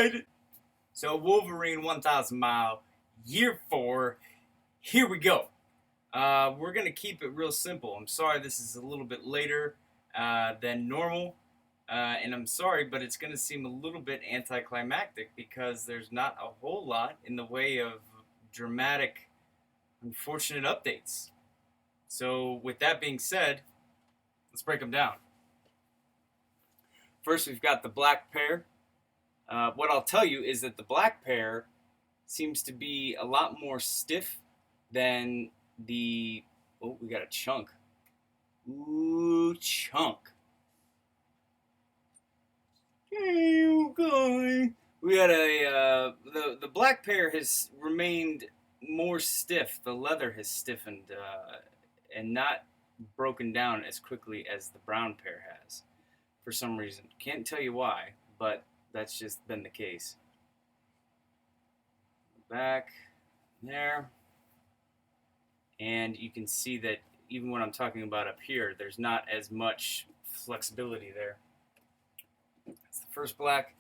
Alright. So Wolverine 1000 Mile, year 4. Here we go. We're going to keep it real simple. I'm sorry this is a little bit later than normal. And I'm sorry, but it's going to seem a little bit anticlimactic because there's not a whole lot in the way of dramatic, unfortunate updates. So with that being said, let's break them down. First, we've got the black pair. What I'll tell you is that the black pair seems to be a lot more stiff than the... Oh, we got a chunk. Ooh, chunk. Okay. We got a... the black pair has remained more stiff. The leather has stiffened and not broken down as quickly as the brown pair has. For some reason. Can't tell you why, but that's just been the case. Back there. And you can see that even when I'm talking about up here, there's not as much flexibility there. That's the first black.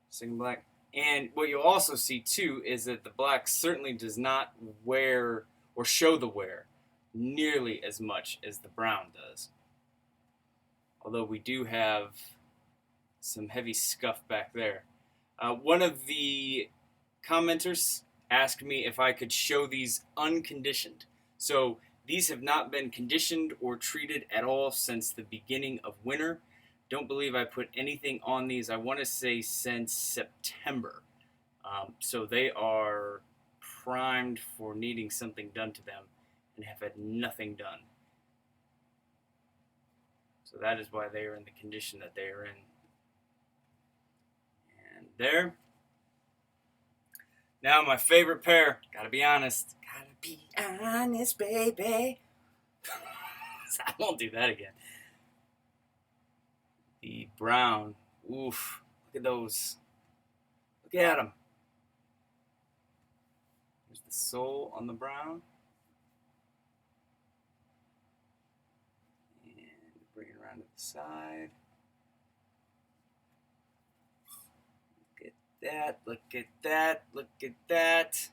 Second black. And what you'll also see too is that the black certainly does not wear or show the wear nearly as much as the brown does. Although we do have some heavy scuff back there. One of the commenters asked me if I could show these unconditioned. So these have not been conditioned or treated at all since the beginning of winter. Don't believe I put anything on these, I want to say since September. So they are primed for needing something done to them and have had nothing done. So that is why they are in the condition that they are in. And there. Now my favorite pair. Gotta be honest. Gotta be honest, baby. I won't do that again. The brown. Oof. Look at those. Look at them. There's the sole on the brown. Bring it around to the side. Look at that, look at that, look at that.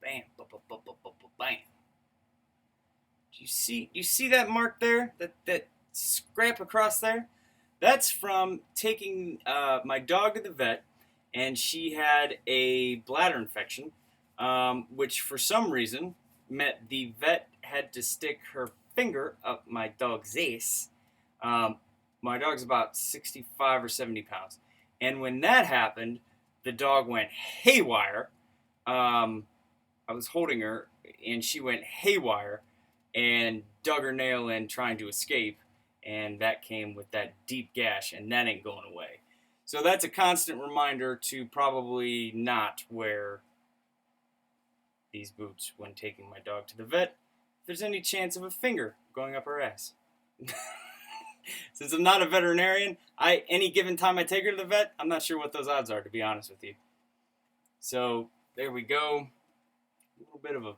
Bam, bam. Do you see that mark there? That scrap across there? That's from taking my dog to the vet, and she had a bladder infection. Which for some reason meant the vet had to stick her finger up my dog's ass. My dog's about 65 or 70 pounds. And when that happened, the dog went haywire. I was holding her, and she went haywire and dug her nail in trying to escape. And that came with that deep gash, and that ain't going away. So that's a constant reminder to probably not wear these boots when taking my dog to the vet, if there's any chance of a finger going up her ass. Since I'm not a veterinarian, any given time I take her to the vet, I'm not sure what those odds are, to be honest with you. So there we go. A little bit of a...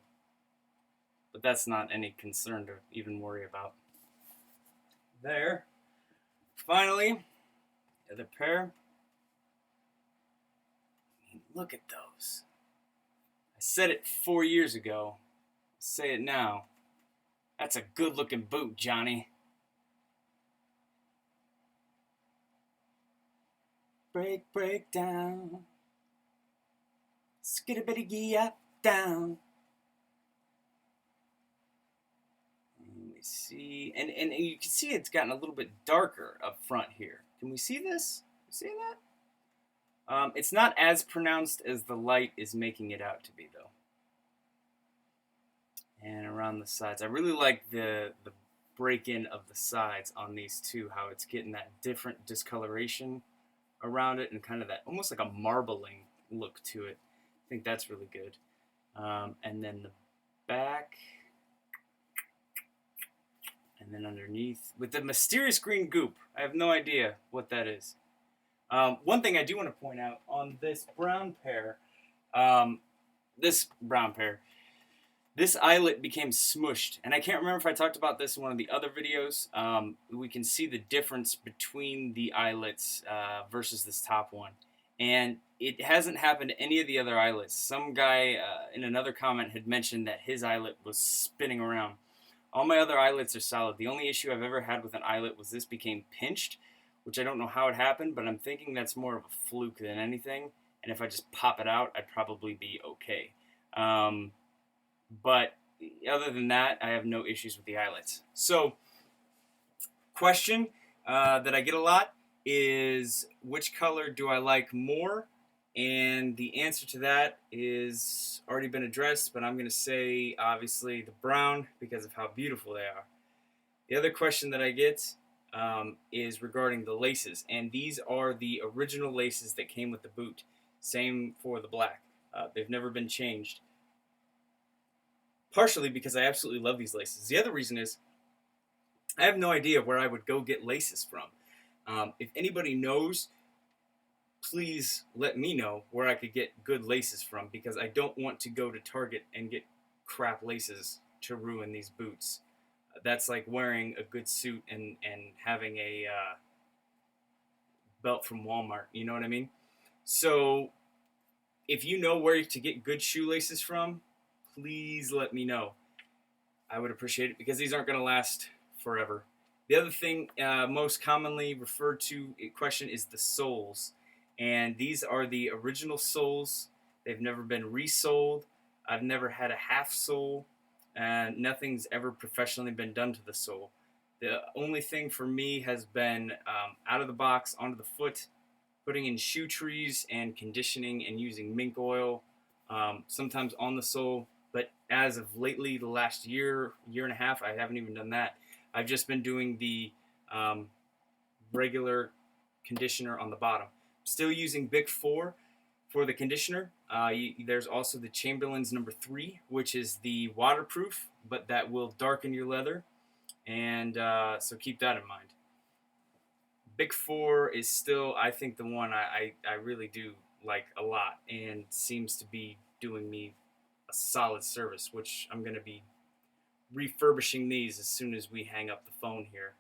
But that's not any concern to even worry about. There. Finally, the other pair. I mean, look at those. I said it 4 years ago. I'll say it now. That's a good-looking boot, Johnny. Break, break down. Skitty-bitty up, down. Let me see. And you can see it's gotten a little bit darker up front here. Can we see this? You see that? It's not as pronounced as the light is making it out to be, though. And around the sides. I really like the break-in of the sides on these two, how it's getting that different discoloration around it and kind of that almost like a marbling look to it. I think that's really good. And then the back. And then underneath with the mysterious green goop. I have no idea what that is. One thing I do want to point out on this brown pair, This eyelet became smushed, and I can't remember if I talked about this in one of the other videos. We can see the difference between the eyelets versus this top one, and it hasn't happened to any of the other eyelets. Some guy in another comment had mentioned that his eyelet was spinning around. All my other eyelets are solid. The only issue I've ever had with an eyelet was this became pinched, which I don't know how it happened, but I'm thinking that's more of a fluke than anything, and if I just pop it out, I'd probably be okay. But other than that, I have no issues with the eyelets. So, question that I get a lot is, which color do I like more? And the answer to that is already been addressed, but I'm going to say, obviously, the brown because of how beautiful they are. The other question that I get is regarding the laces, and these are the original laces that came with the boot. Same for the black. They've never been changed. Partially because I absolutely love these laces. The other reason is I have no idea where I would go get laces from. If anybody knows, please let me know where I could get good laces from, because I don't want to go to Target and get crap laces to ruin these boots. That's like wearing a good suit and having a belt from Walmart. You know what I mean? So if you know where to get good shoelaces from, please let me know. I would appreciate it, because these aren't going to last forever. The other thing most commonly referred to question is the soles. And these are the original soles. They've never been resoled. I've never had a half sole, and nothing's ever professionally been done to the sole. The only thing for me has been out of the box, onto the foot, putting in shoe trees and conditioning and using mink oil, sometimes on the sole. But as of lately, the last year and a half, I haven't even done that. I've just been doing the regular conditioner on the bottom. Still using Bic 4 for the conditioner. There's also the Chamberlain's number 3, which is the waterproof, but that will darken your leather. And so keep that in mind. Bic 4 is still, I think, the one I really do like a lot, and seems to be doing me a solid service, which I'm going to be refurbishing these as soon as we hang up the phone here.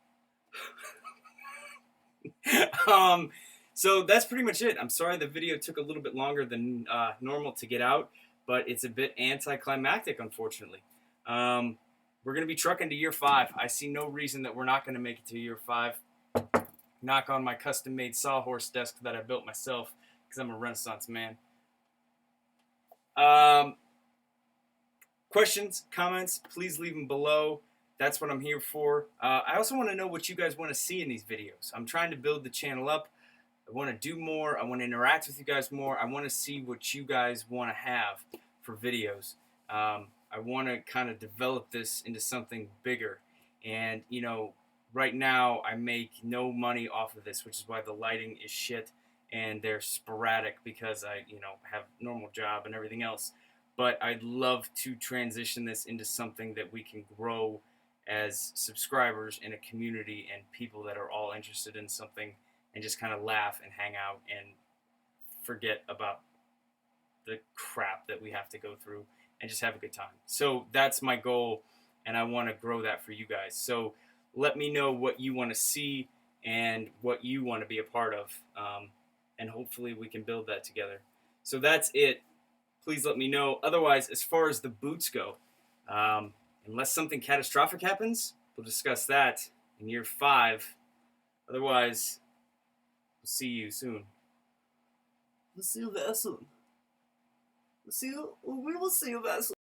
So that's pretty much it. I'm sorry the video took a little bit longer than normal to get out, but it's a bit anticlimactic, unfortunately. We're going to be trucking to year 5. I see no reason that we're not going to make it to year 5. Knock on my custom-made sawhorse desk that I built myself, because I'm a Renaissance man. Questions, comments, please leave them below. That's what I'm here for. I also want to know what you guys want to see in these videos. I'm trying to build the channel up. I want to do more. I want to interact with you guys more. I want to see what you guys want to have for videos. I want to kind of develop this into something bigger. And, you know, right now I make no money off of this, which is why the lighting is shit and they're sporadic, because I, have a normal job and everything else. But I'd love to transition this into something that we can grow as subscribers in a community and people that are all interested in something, and just kind of laugh and hang out and forget about the crap that we have to go through and just have a good time. So that's my goal, and I want to grow that for you guys. So let me know what you want to see and what you want to be a part of, and hopefully we can build that together. So that's it. Please let me know. Otherwise, as far as the boots go, unless something catastrophic happens, we'll discuss that in year 5. Otherwise, we'll see you soon. We'll see you very soon. We will see you very soon.